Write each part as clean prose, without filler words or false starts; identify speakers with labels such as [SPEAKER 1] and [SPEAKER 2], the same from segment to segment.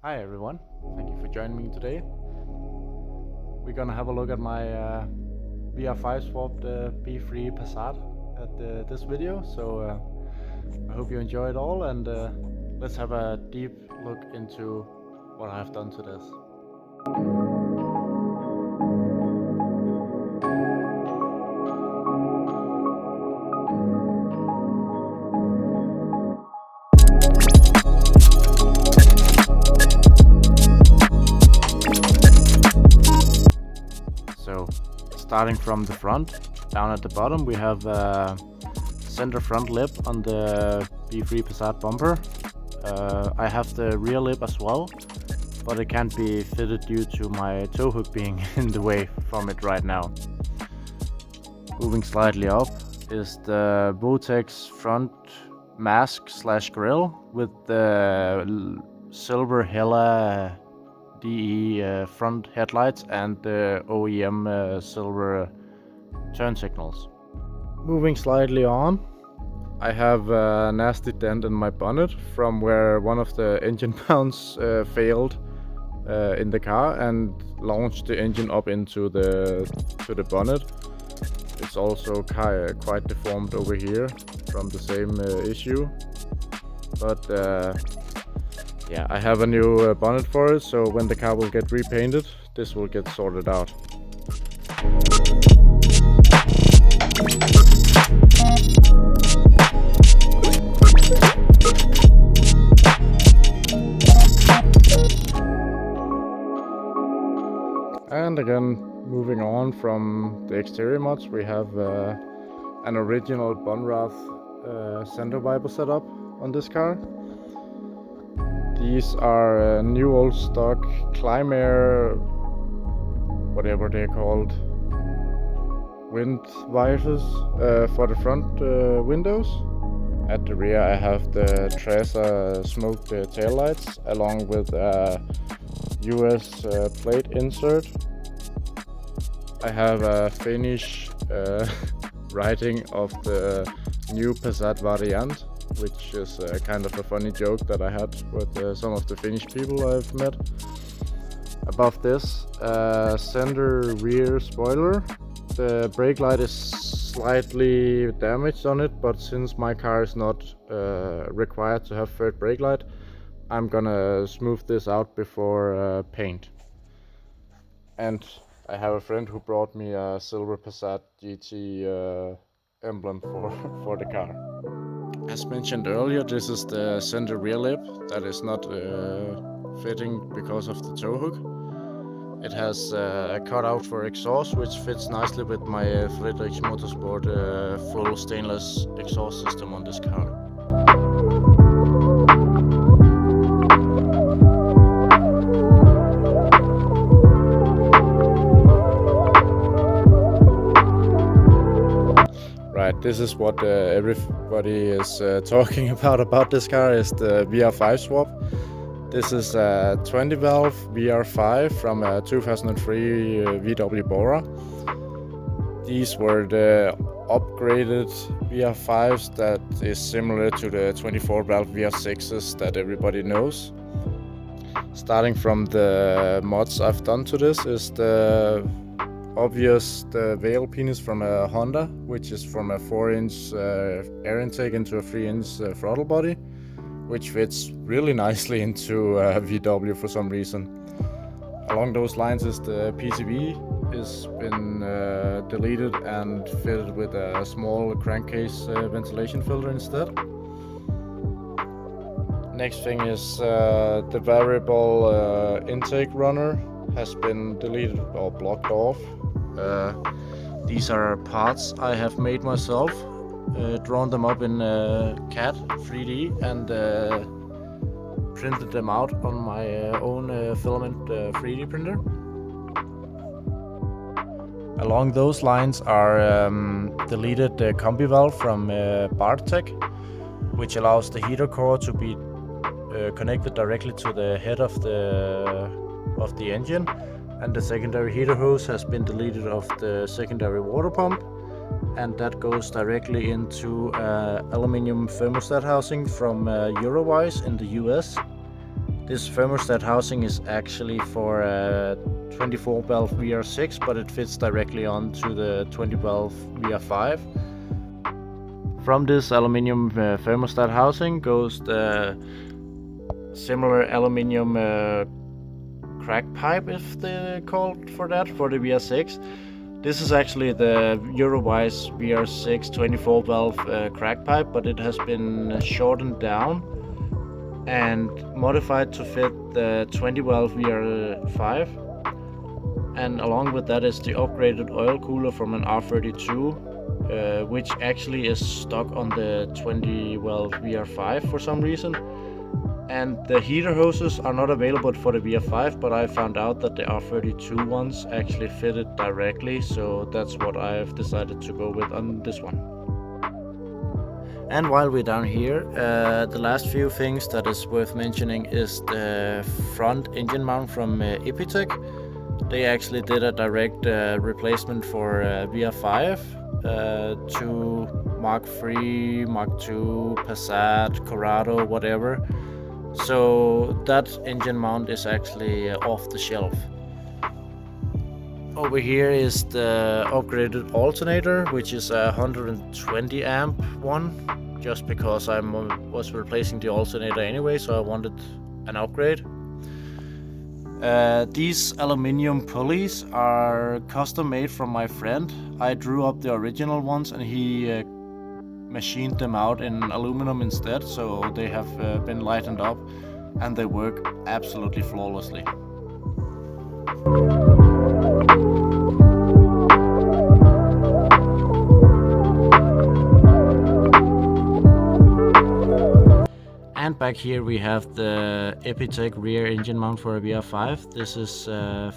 [SPEAKER 1] Hi everyone, thank you for joining me today. We're gonna have a look at my VR5 Swap B3 Passat at this video, so I hope you enjoy it all, and let's have a deep look into what I've done to this. So, starting from the front, down at the bottom we have center front lip on the B3 Passat bumper. I have the rear lip as well, but it can't be fitted due to my tow hook being in the way from it right now. Moving slightly up is the Vortex front mask / grille with the silver Hella DE front headlights and the OEM silver turn signals. Moving slightly on, I have a nasty dent in my bonnet from where one of the engine mounts failed in the car and launched the engine up into the bonnet. It's also quite deformed over here from the same issue, but yeah, I have a new bonnet for it, so when the car will get repainted, this will get sorted out. And again, moving on from the exterior mods, we have an original Bunrath center wiper setup on this car. These are new old stock Climair, whatever they're called, wind wipers for the front windows. At the rear I have the Tresa smoked taillights along with a US plate insert. I have a Finnish writing of the new Passat variant, which is kind of a funny joke that I had with some of the Finnish people I've met. Above this, center rear spoiler. The brake light is slightly damaged on it, but since my car is not required to have third brake light, I'm gonna smooth this out before paint. And I have a friend who brought me a silver Passat GT emblem for the car. As mentioned earlier, this is the center rear lip that is not fitting because of the tow hook. It has a cutout for exhaust, which fits nicely with my Fredrix Motorsport full stainless exhaust system on this car. Right, this is what everybody is talking about this car, is the VR5 Swap. This is a 20 valve VR5 from a 2003 VW Bora. These were the upgraded VR5s that is similar to the 24 valve VR6s that everybody knows. Starting from the mods I've done to this is the Veil penis from a Honda, which is from a 4-inch air intake into a 3-inch throttle body, which fits really nicely into VW for some reason. Along those lines is the PCB has been deleted and fitted with a small crankcase ventilation filter instead. Next thing is the variable intake runner has been deleted or blocked off. These are parts I have made myself, drawn them up in CAD 3D and printed them out on my own filament 3D printer. Along those lines are deleted the combi valve from Bartek, which allows the heater core to be connected directly to the head of the engine, and the secondary heater hose has been deleted of the secondary water pump, and that goes directly into aluminum thermostat housing from Eurowise in the US. This thermostat housing is actually for a 24 valve VR6, but it fits directly onto the 20 valve VR5. From this aluminium thermostat housing goes the similar aluminium crack pipe, if they're called for that, for the VR6. This is actually the Eurowise VR6 24 valve crack pipe, but it has been shortened down and modified to fit the 20 valve VR5. And along with that is the upgraded oil cooler from an R32, which actually is stuck on the 20 valve VR5 for some reason. And the heater hoses are not available for the VR5, but I found out that the R32 ones actually fit it directly, so that's what I've decided to go with on this one. And while we're down here, the last few things that is worth mentioning is the front engine mount from Epitech. They actually did a direct replacement for VR5 to Mark III, Mark II, Passat, Corrado, whatever. So that engine mount is actually off the shelf. Over here is the upgraded alternator, which is a 120 amp one, just because I was replacing the alternator anyway, so I wanted an upgrade. These aluminium pulleys are custom made from my friend. I drew up the original ones and he machined them out in aluminum instead, so they have been lightened up and they work absolutely flawlessly. And back here we have the Epitech rear engine mount for a VR5. This is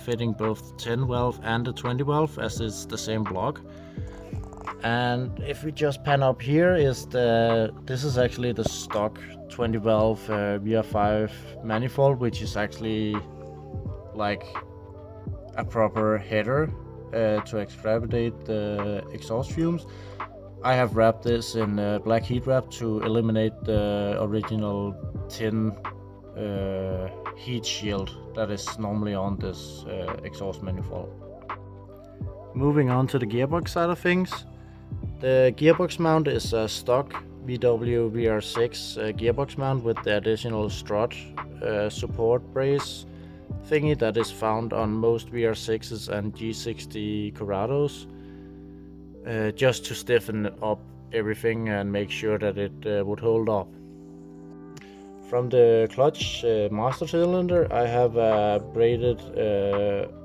[SPEAKER 1] fitting both 10 valve and the 20 valve, as it's the same block. And if we just pan up here, this is actually the stock 20 valve VR5 manifold, which is actually like a proper header to extravagate the exhaust fumes. I have wrapped this in black heat wrap to eliminate the original tin heat shield that is normally on this exhaust manifold. Moving on to the gearbox side of things. The gearbox mount is a stock VW VR6 gearbox mount with the additional strut support brace thingy that is found on most VR6s and G60 Corrados, just to stiffen up everything and make sure that it would hold up. From the clutch master cylinder, I have a braided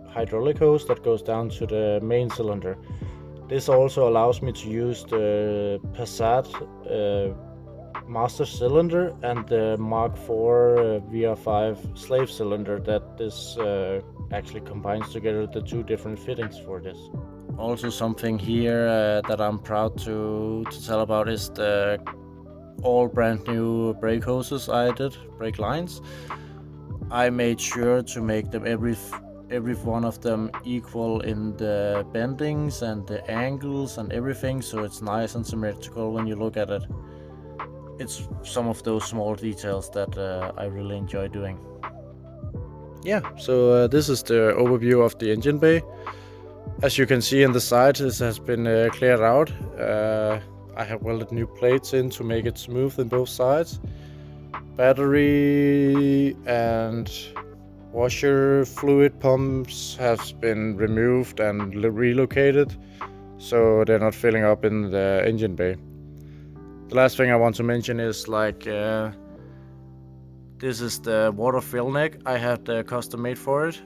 [SPEAKER 1] hydraulic hose that goes down to the main cylinder. This also allows me to use the Passat master cylinder and the Mark IV VR5 slave cylinder that this actually combines together the two different fittings for this. Also something here that I'm proud to tell about is the all brand new brake hoses I did, brake lines. I made sure to make them every one of them equal in the bendings and the angles and everything, so it's nice and symmetrical when you look at it. It's some of those small details that I really enjoy doing. Yeah, so this is the overview of the engine bay. As you can see in the sides, this has been cleared out. I have welded new plates in to make it smooth in both sides. Battery and washer fluid pumps have been removed and relocated, so they're not filling up in the engine bay. The last thing I want to mention is this is the water fill neck I had custom made for it.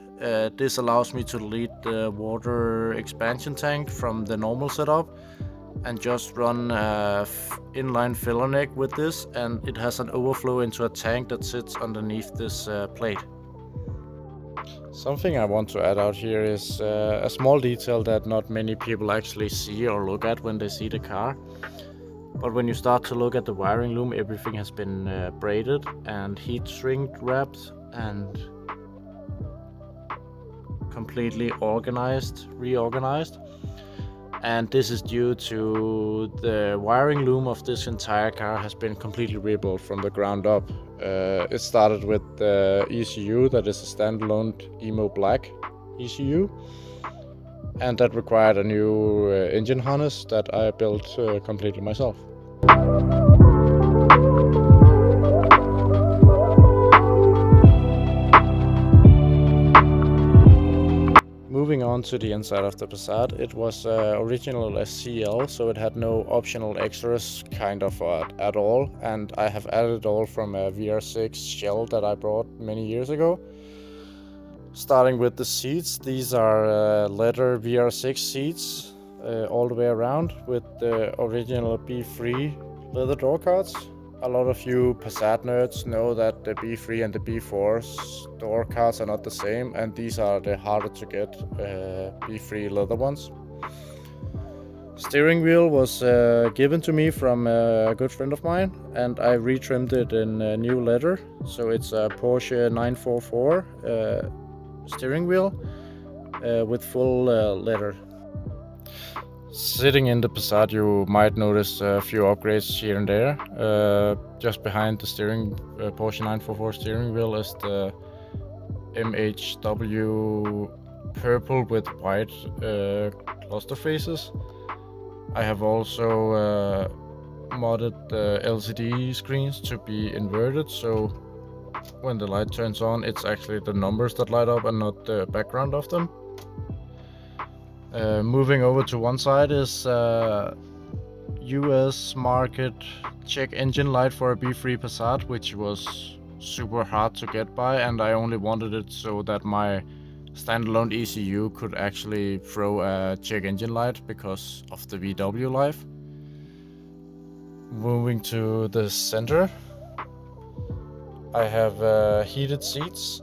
[SPEAKER 1] This allows me to delete the water expansion tank from the normal setup and just run inline filler neck with this, and it has an overflow into a tank that sits underneath this plate. Something I want to add out here is a small detail that not many people actually see or look at when they see the car. But when you start to look at the wiring loom, everything has been braided and heat shrink wrapped and completely reorganized. And this is due to the wiring loom of this entire car has been completely rebuilt from the ground up. It started with the ECU, that is a standalone Emo Black ECU, and that required a new engine harness that I built completely myself. Moving on to the inside of the Passat, it was original as CL, so it had no optional extras kind of at all, and I have added it all from a VR6 shell that I bought many years ago. Starting with the seats, these are leather VR6 seats all the way around with the original B3 leather door cards. A lot of you Passat nerds know that the B3 and the B4's door cards are not the same, and these are the harder to get B3 leather ones. Steering wheel was given to me from a good friend of mine, and I retrimmed it in new leather, so it's a Porsche 944 steering wheel with full leather. Sitting in the Passat, you might notice a few upgrades here and there. Just behind the Porsche 944 steering wheel is the MHW purple with white cluster faces. I have also modded the LCD screens to be inverted, so when the light turns on, it's actually the numbers that light up and not the background of them. Moving over to one side is US market check engine light for a B3 Passat, which was super hard to get by, and I only wanted it so that my standalone ECU could actually throw a check engine light because of the VW life. Moving to the center, I have heated seats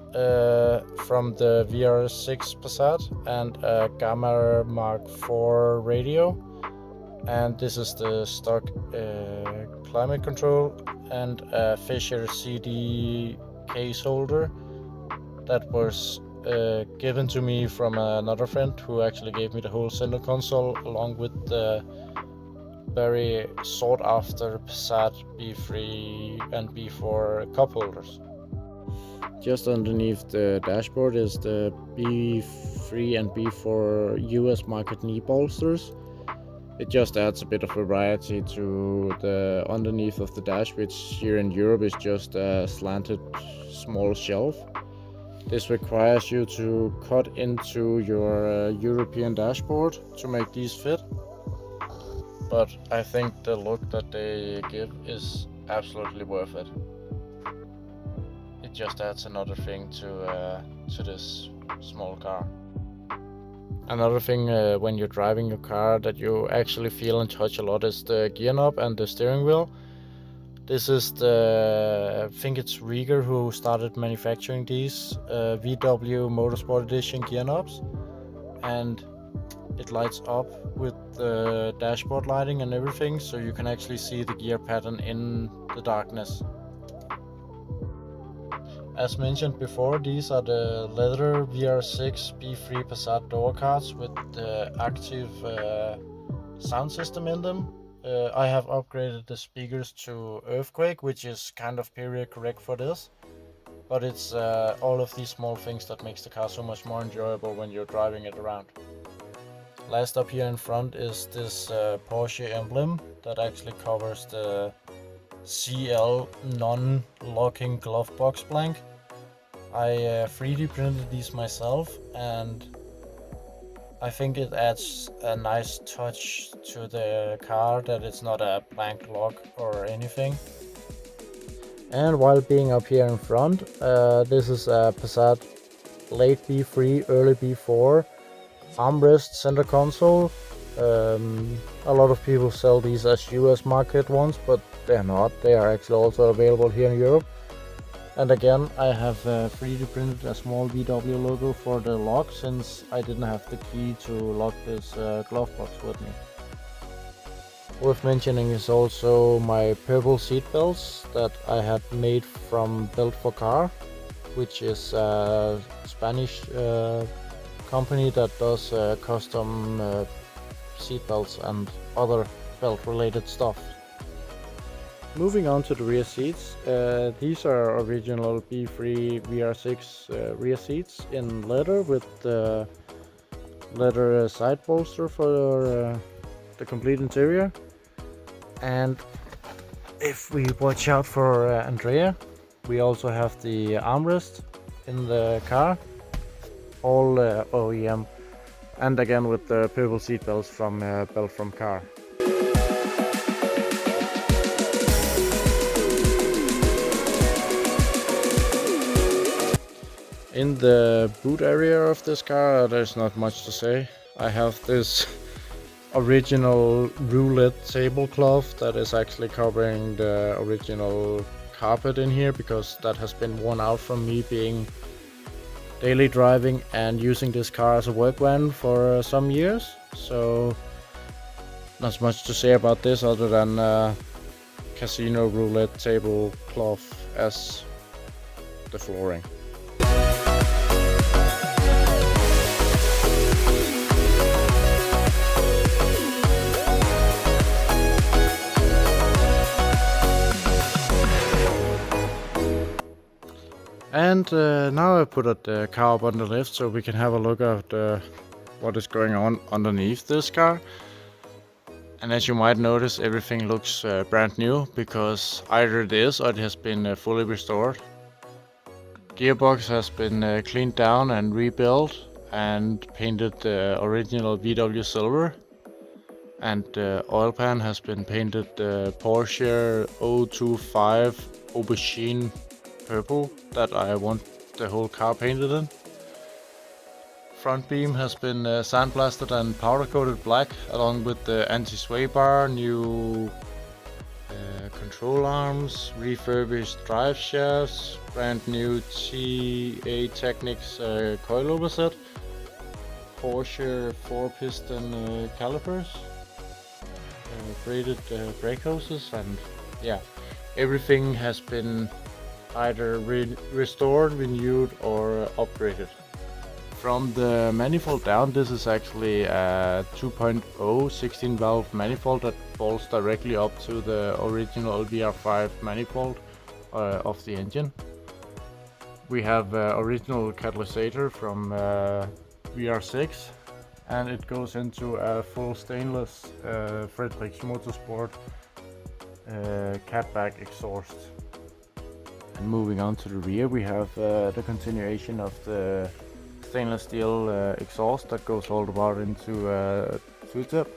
[SPEAKER 1] from the VR6 Passat and a Gamma Mark IV radio, and this is the stock climate control and a Fisher CD case holder that was given to me from another friend who actually gave me the whole center console along with the very sought after Passat B3 and B4 cup holders. Just underneath the dashboard is the B3 and B4 US market knee bolsters. It just adds a bit of variety to the underneath of the dash, which here in Europe is just a slanted small shelf. This requires you to cut into your European dashboard to make these fit. But I think the look that they give is absolutely worth it. It just adds another thing to this small car. Another thing when you're driving your car that you actually feel and touch a lot is the gear knob and the steering wheel. This is I think it's Rieger who started manufacturing these VW Motorsport Edition gear knobs, and it lights up with the dashboard lighting and everything, so you can actually see the gear pattern in the darkness. As mentioned before, these are the leather VR6 B3 Passat door cards with the active sound system in them. I have upgraded the speakers to Earthquake, which is kind of period correct for this, but it's all of these small things that makes the car so much more enjoyable when you're driving it around. Last up here in front is this Porsche emblem that actually covers the CL non-locking glove box blank. I 3D printed these myself, and I think it adds a nice touch to the car that it's not a blank lock or anything. And while being up here in front, this is a Passat late B3, early B4 armrest center console. A lot of people sell these as US market ones, but they're not. They are actually also available here in Europe. And again, I have 3D printed a small VW logo for the lock, since I didn't have the key to lock this glove box with me. Worth mentioning is also my purple seat belts that I had made from Belt for Car, which is a Spanish company that does custom seat belts and other belt related stuff. Moving on to the rear seats, these are original B3 VR6 rear seats in leather with the leather side bolster for the complete interior. And if we watch out for Andrea, we also have the armrest in the car, all OEM, and again with the purple seat belts from Belt from Car. In the boot area of this car, there's not much to say. I have this original roulette tablecloth that is actually covering the original carpet in here, because that has been worn out from me being daily driving and using this car as a work van for some years. So not much to say about this other than casino roulette tablecloth as the flooring. And now I put the car up on the lift so we can have a look at what is going on underneath this car. And as you might notice, everything looks brand new, because either it is or it has been fully restored. Gearbox has been cleaned down and rebuilt and painted original VW silver. And the oil pan has been painted Porsche 025 Aubergine purple that I want the whole car painted in. Front beam has been sandblasted and powder coated black, along with the anti-sway bar, new control arms, refurbished drive shafts, brand new TA Technics coilover set, Porsche 4-piston calipers, braided brake hoses, and yeah, everything has been either restored, renewed, or upgraded. From the manifold down, this is actually a 2.0 16 valve manifold that bolts directly up to the original VR5 manifold of the engine. We have original catalysator from VR6, and it goes into a full stainless Fredrix Motorsport catback exhaust. And moving on to the rear, we have the continuation of the stainless steel exhaust that goes all the way into two-tip.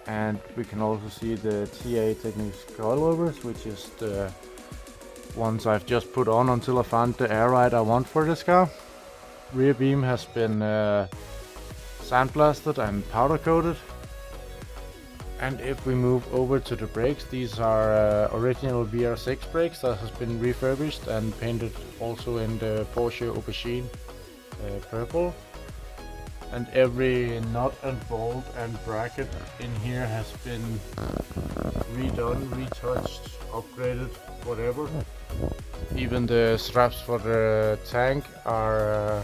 [SPEAKER 1] And we can also see the TA Technics coilovers, which is the ones I've just put on until I found the air ride I want for this car. Rear beam has been sandblasted and powder coated. And if we move over to the brakes, these are original VR6 brakes that has been refurbished and painted also in the Porsche Aubergine purple. And every nut and bolt and bracket in here has been redone, retouched, upgraded, whatever. Even the straps for the tank are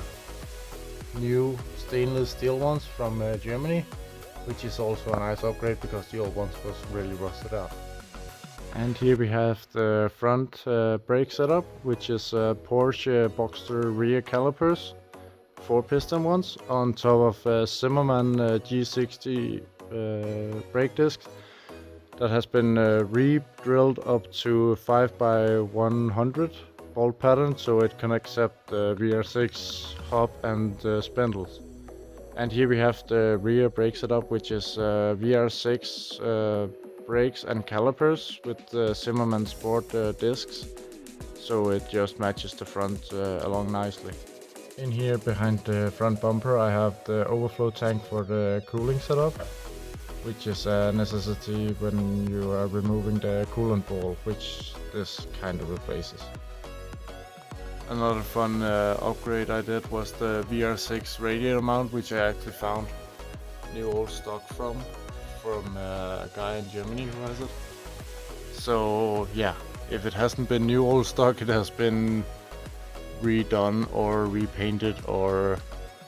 [SPEAKER 1] new stainless steel ones from Germany, which is also a nice upgrade because the old ones was really rusted out. And here we have the front brake setup, which is Porsche Boxster rear calipers, 4-piston ones, on top of Zimmermann G60 brake discs that has been re-drilled up to 5x100 bolt pattern, so it can accept the VR6 hub and spindles. And here we have the rear brake setup, which is VR6 brakes and calipers with Zimmermann Sport discs, so it just matches the front along nicely. In here behind the front bumper I have the overflow tank for the cooling setup, which is a necessity when you are removing the coolant ball, which this kind of replaces. Another fun upgrade I did was the VR6 radiator mount, which I actually found new old stock from a guy in Germany who has it. So yeah, if it hasn't been new old stock, it has been redone or repainted or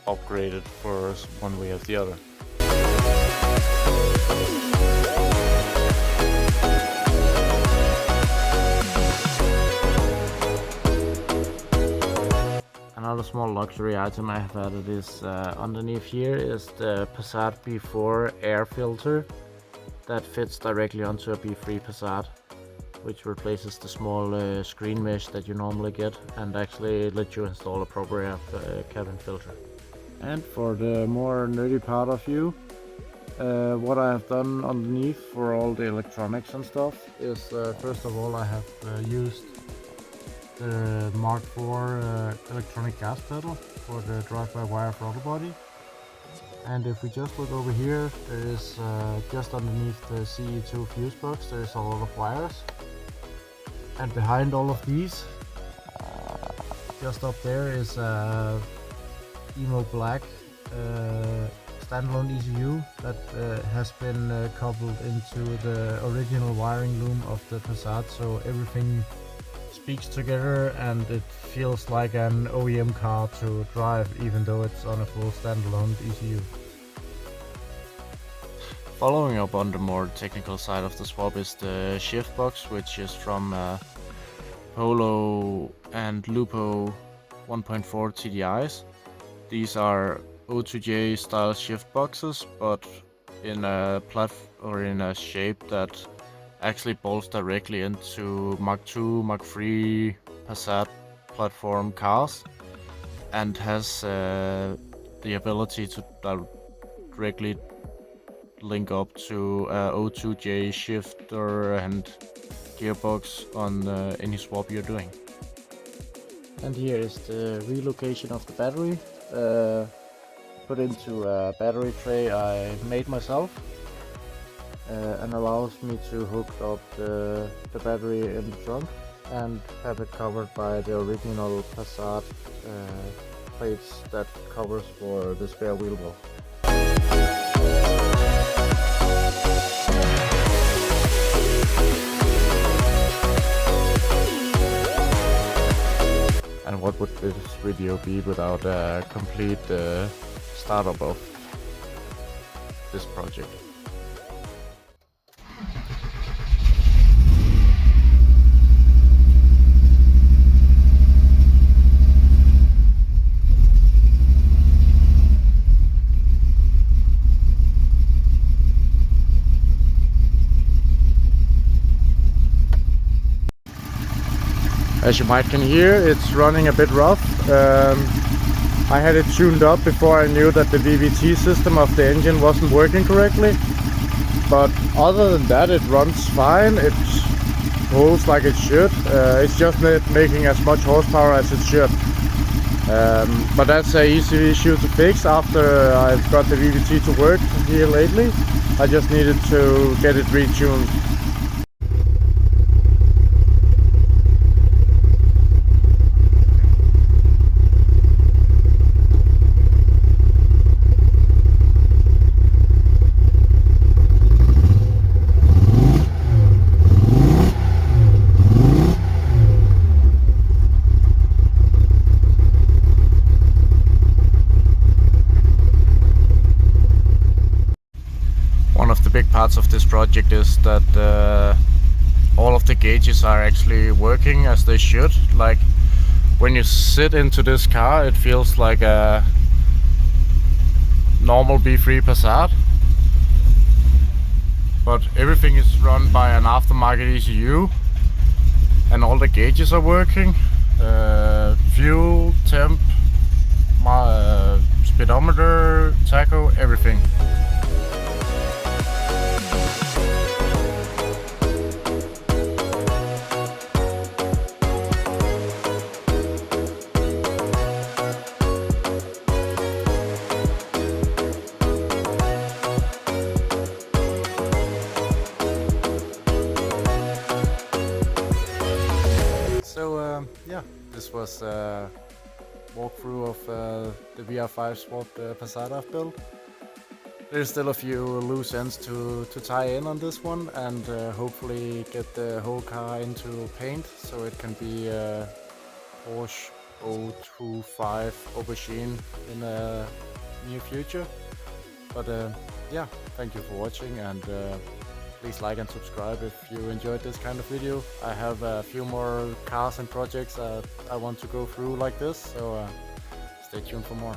[SPEAKER 1] upgraded for one way or the other. Another small luxury item I have added is underneath here is the Passat B4 air filter that fits directly onto a B3 Passat, which replaces the small screen mesh that you normally get and actually lets you install a proper air cabin filter. And for the more nerdy part of you, what I have done underneath for all the electronics and stuff is first of all I have used the Mark IV electronic gas pedal for the drive-by-wire throttle body. And if we just look over here, there is just underneath the CE2 fuse box, there is a lot of wires. And behind all of these, just up there is a Emo Black standalone ECU that has been coupled into the original wiring loom of the Passat, so everything speaks together and it feels like an OEM car to drive, even though it's on a full standalone ECU. Following up on the more technical side of the swap is the shift box, which is from Polo and Lupo 1.4 TDIs. These are O2J style shift boxes, but in a in a shape that actually bolts directly into Mark II, Mark III Passat platform cars, and has the ability to directly link up to O2J shifter and gearbox on any swap you're doing. And here is the relocation of the battery, put into a battery tray I made myself, and allows me to hook up the battery in the trunk and have it covered by the original Passat plates that covers for the spare wheel well. And what would this video be without a complete startup of this project? As you might can hear, it's running a bit rough. I had it tuned up before I knew that the VVT system of the engine wasn't working correctly. But other than that, it runs fine. It pulls like it should. It's just not making as much horsepower as it should. But that's an easy issue to fix after I've got the VVT to work here lately. I just needed to get it retuned. One of the big parts of this project is that all of the gauges are actually working as they should. Like when you sit into this car, it feels like a normal B3 Passat, but everything is run by an aftermarket ECU and all the gauges are working. Fuel, temp, speedometer, tacho, everything. So yeah, this was a walkthrough of the VR5 Swap Passat I've built. There's still a few loose ends to tie in on this one, and hopefully get the whole car into paint so it can be a Porsche 025 aubergine in the near future. But yeah, thank you for watching, and please like and subscribe if you enjoyed this kind of video. I have a few more cars and projects I want to go through like this, so Stay tuned for more.